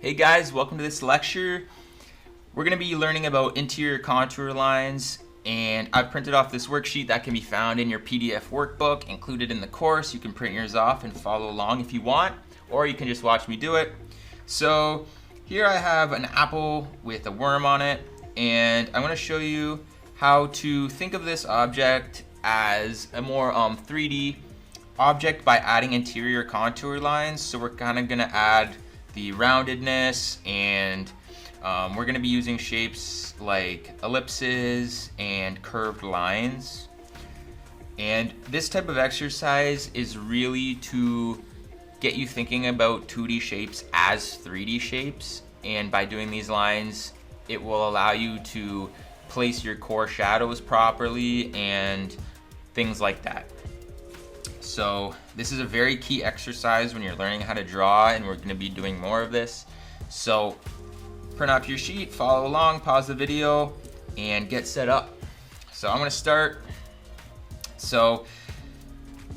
Hey guys, welcome to this lecture. We're going to be learning about interior contour lines, and I've printed off this worksheet that can be found in your PDF workbook included in the course. You can print yours off and follow along if you want, or you can just watch me do it. So here I have an apple with a worm on it, and I'm going to show you how to think of this object as a more 3D object by adding interior contour lines. So we're kind of going to add the roundedness, and we're going to be using shapes like ellipses and curved lines. And this type of exercise is really to get you thinking about 2D shapes as 3D shapes, and by doing these lines it will allow you to place your core shadows properly and things like that. So this is a very key exercise when you're learning how to draw, and we're going to be doing more of this. So print up your sheet, follow along, pause the video, and get set up. So I'm going to start. So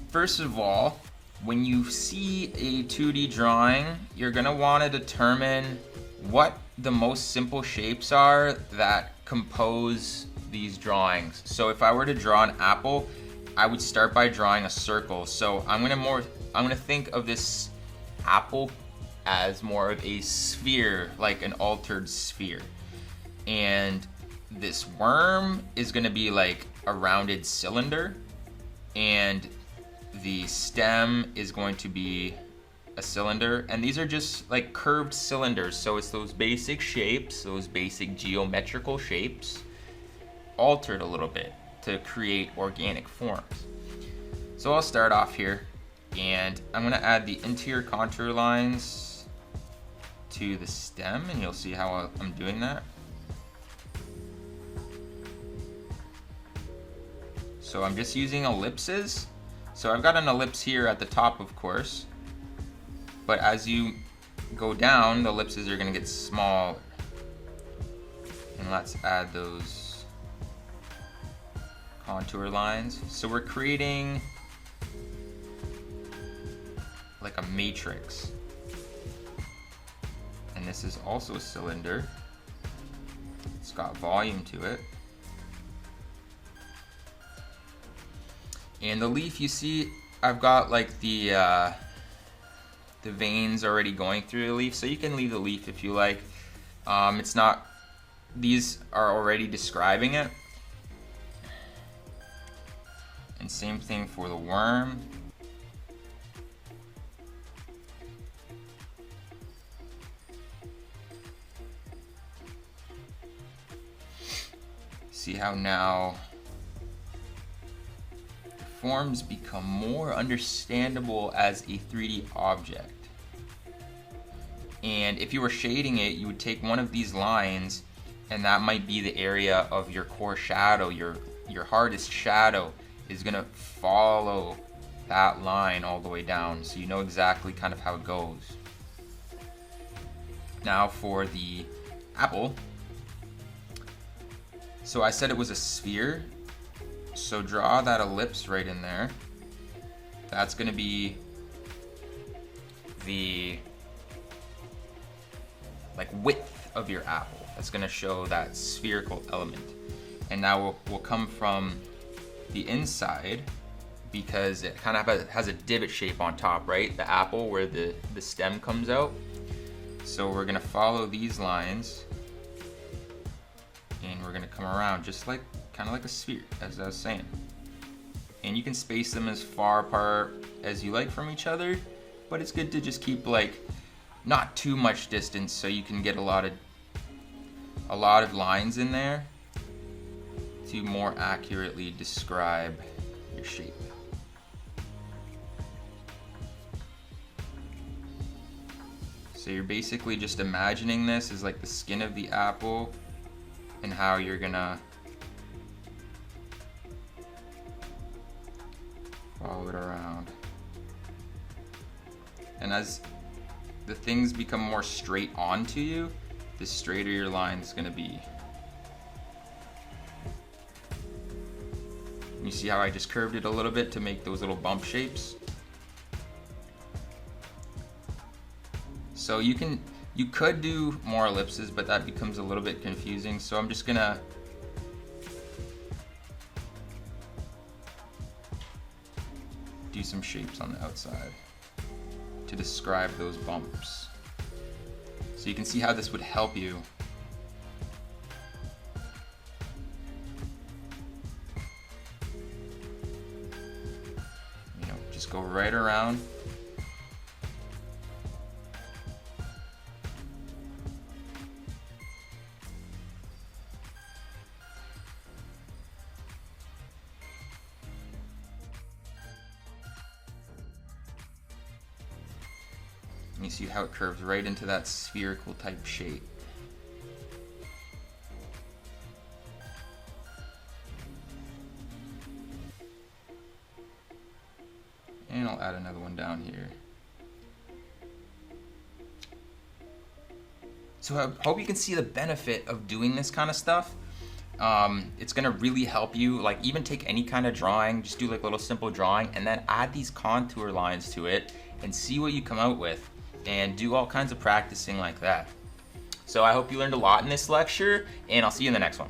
first of all, when you see a 2D drawing, you're going to want to determine what the most simple shapes are that compose these drawings. So if I were to draw an apple, I would start by drawing a circle. So I'm gonna think of this apple as more of a sphere, like an altered sphere. And this worm is gonna be like a rounded cylinder, and the stem is going to be a cylinder, and these are just like curved cylinders. So it's those basic shapes, those basic geometrical shapes, altered a little bit to create organic forms. So I'll start off here, and I'm going to add the interior contour lines to the stem, and you'll see how I'm doing that. So I'm just using ellipses. So I've got an ellipse here at the top, of course, but as you go down, the ellipses are going to get smaller. And let's add those contour lines. So we're creating like a matrix, and this is also a cylinder. It's got volume to it, and the leaf, you see I've got like the veins already going through the leaf, so you can leave the leaf if you like. It's not, these are already describing it. And same thing for the worm. See how now the forms become more understandable as a 3D object. And if you were shading it, you would take one of these lines, and that might be the area of your core shadow. Your hardest shadow is gonna follow that line all the way down, so you know exactly kind of how it goes. Now for the apple, so I said it was a sphere, so draw that ellipse right in there. That's gonna be the like width of your apple. That's gonna show that spherical element. And now we'll come from the inside, because it kind of has a divot shape on top, right? The apple, where the stem comes out. So we're gonna follow these lines, and we're gonna come around just like, kind of like a sphere, as I was saying. And you can space them as far apart as you like from each other, but it's good to just keep like not too much distance, so you can get a lot of lines in there to more accurately describe your shape. So you're basically just imagining this as like the skin of the apple, and how you're gonna follow it around. And as the things become more straight onto you, the straighter your line is gonna be. You see how I just curved it a little bit to make those little bump shapes? So you can You could do more ellipses, but that becomes a little bit confusing. So I'm just gonna do some shapes on the outside to describe those bumps. So you can see how this would help you. You know, just go right around. And you see how it curves right into that spherical type shape. And I'll add another one down here. So I hope you can see the benefit of doing this kind of stuff. It's gonna really help you, like even take any kind of drawing, just do like a little simple drawing and then add these contour lines to it and see what you come out with and do all kinds of practicing like that. So I hope you learned a lot in this lecture and I'll see you in the next one.